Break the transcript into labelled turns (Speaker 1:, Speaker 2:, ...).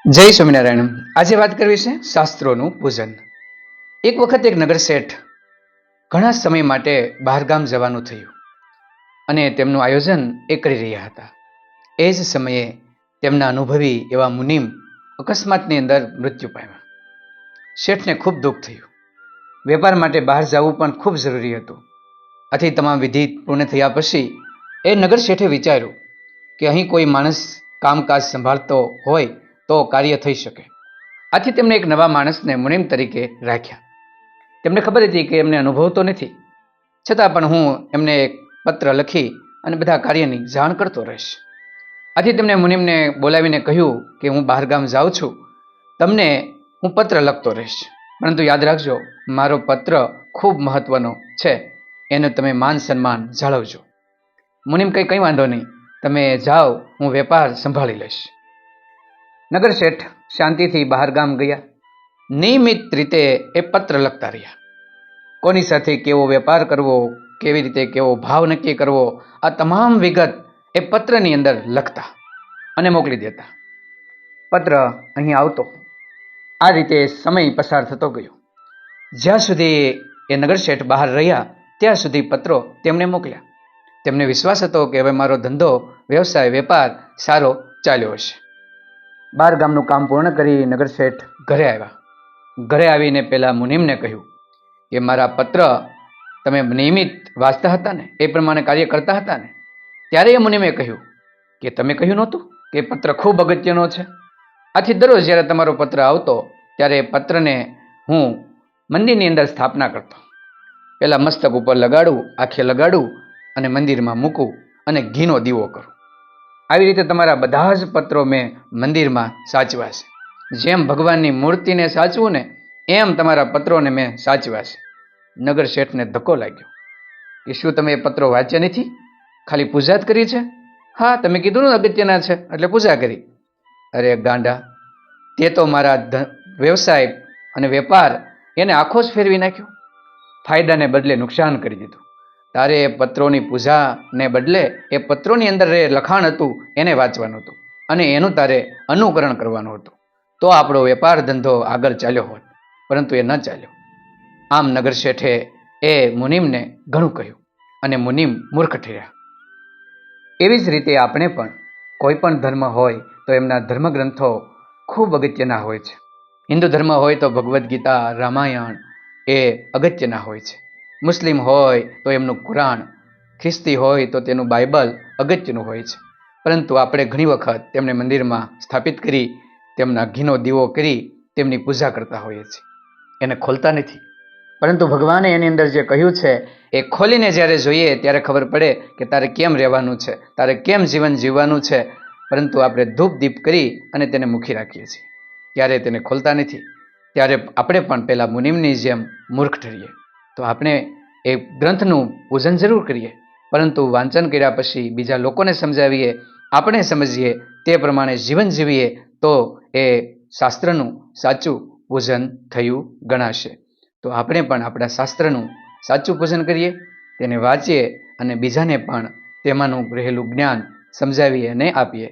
Speaker 1: જય સ્વામિનારાયણ. આજે વાત કરવી છે શાસ્ત્રોનું પૂજન. એક વખત એક નગર શેઠ ઘણા સમય માટે બહારગામ જવાનું થયું અને તેમનું આયોજન એ કરી રહ્યા હતા. એ જ સમયે તેમના અનુભવી એવા મુનિમ અકસ્માતની અંદર મૃત્યુ પામ્યા. શેઠને ખૂબ દુઃખ થયું. વેપાર માટે બહાર જવું પણ ખૂબ જરૂરી હતું. આથી તમામ વિધિ પૂર્ણ થયા પછી એ નગર શેઠે વિચાર્યું કે અહીં કોઈ માણસ કામકાજ સંભાળતો હોય તો કાર્ય થઈ શકે. આથી તેમણે એક નવા માણસને મુનિમ તરીકે રાખ્યા. તેમને ખબર હતી કે એમને અનુભવ તો નથી, છતાં પણ હું એમને એક પત્ર લખી અને બધા કાર્યની જાણ કરતો રહીશ. આથી તેમણે મુનિમને બોલાવીને કહ્યું કે હું બહારગામ જાઉં છું, તમને હું પત્ર લખતો રહીશ, પરંતુ યાદ રાખજો મારો પત્ર ખૂબ મહત્વનો છે, એને તમે માન સન્માન જાળવજો. મુનિમ કંઈ વાંધો નહીં, તમે જાઓ, હું વેપાર સંભાળી લઈશ. નગર શેઠ શાંતિથી બહારગામ ગયા. નિયમિત રીતે એ પત્ર લખતા રહ્યા. કોની સાથે કેવો વેપાર કરવો, કેવી રીતે કેવો ભાવ નક્કી કરવો, આ તમામ વિગત એ પત્રની અંદર લખતા અને મોકલી દેતા. પત્ર અહીં આવતો. આ રીતે સમય પસાર થતો ગયો. જ્યાં સુધી એ નગર શેઠ બહાર રહ્યા ત્યાં સુધી પત્રો તેમણે મોકલ્યા. તેમને વિશ્વાસ હતો કે હવે મારો ધંધો, વ્યવસાય, વેપાર સારો ચાલ્યો હશે. બાર ગામનું કામ પૂર્ણ કરી નગર શેઠ ઘરે આવ્યા. ઘરે આવીને પેલા મુનિમને કહ્યું કે મારા પત્ર તમે નિયમિત વાંચતા હતા ને, એ પ્રમાણે કાર્ય કરતા હતા ને? ત્યારે એ મુનિમે કહ્યું કે તમે કહ્યું નહોતું કે પત્ર ખૂબ અગત્યનો છે. આથી દરરોજ જ્યારે તમારો પત્ર આવતો ત્યારે એ પત્રને હું મંદિરની અંદર સ્થાપના કરતો. પેલા મસ્તક ઉપર લગાડું, આંખે લગાડું અને મંદિરમાં મૂકું અને ઘીનો દીવો કરું. આવી રીતે તમારા બધા જ પત્રો મેં મંદિરમાં સાચવ્યા છે. જેમ ભગવાનની મૂર્તિને સાચવું ને, એમ તમારા પત્રોને મેં સાચવ્યા છે. નગર શેઠને ધક્કો લાગ્યો કે શું તમે એ પત્રો વાંચ્યા નથી? ખાલી પૂજા જ કરી છે? હા, તમે કીધું ને અગત્યના છે એટલે પૂજા કરી. અરે ગાંડા, તે તો મારા વ્યવસાય અને વેપાર એને આખો જ ફેરવી નાખ્યો. ફાયદાને બદલે નુકસાન કરી દીધું. તારે એ પત્રોની પૂજાને બદલે એ પત્રોની અંદર એ લખાણ હતું એને વાંચવાનું હતું અને એનું તારે અનુકરણ કરવાનું હતું. તો આપણો વેપાર ધંધો આગળ ચાલ્યો હોત, પરંતુ એ ન ચાલ્યો. આમ નગર શેઠે એ મુનિમને ઘણું કહ્યું અને મુનિમ મૂર્ખ ઠર્યા. એવી જ રીતે આપણે પણ કોઈ પણ ધર્મ હોય તો એમના ધર્મગ્રંથો ખૂબ અગત્યના હોય છે. હિન્દુ ધર્મ હોય તો ભગવદ્ ગીતા, રામાયણ એ અગત્યના હોય છે. મુસ્લિમ હોય તો એમનું કુરાન, ખ્રિસ્તી હોય તો તેનું બાઇબલ અગત્યનું હોય છે. પરંતુ આપણે ઘણી વખત તેમને મંદિરમાં સ્થાપિત કરી, તેમના ઘીનો દીવો કરી તેમની પૂજા કરતા હોઈએ છીએ. એને ખોલતા નથી. પરંતુ ભગવાને એની અંદર જે કહ્યું છે એ ખોલીને જ્યારે જોઈએ ત્યારે ખબર પડે કે તારે કેમ રહેવાનું છે, તારે કેમ જીવન જીવવાનું છે. પરંતુ આપણે ધૂપ દીપ કરી અને તેને મૂકી રાખીએ છીએ, ત્યારે તેને ખોલતા નથી. ત્યારે આપણે પણ પેલા મુનિમની જેમ મૂર્ખ ઠરીએ. તો આપણે એ ગ્રંથનું પૂજન જરૂર કરીએ, પરંતુ વાંચન કર્યા પછી બીજા લોકોને સમજાવીએ, આપણે સમજીએ, તે પ્રમાણે જીવન જીવીએ તો એ શાસ્ત્રનું સાચું પૂજન થયું ગણાશે. તો આપણે પણ આપણા શાસ્ત્રનું સાચું પૂજન કરીએ, તેને વાંચીએ અને બીજાને પણ તેમાંનું રહેલું જ્ઞાન સમજાવીએ અને આપીએ.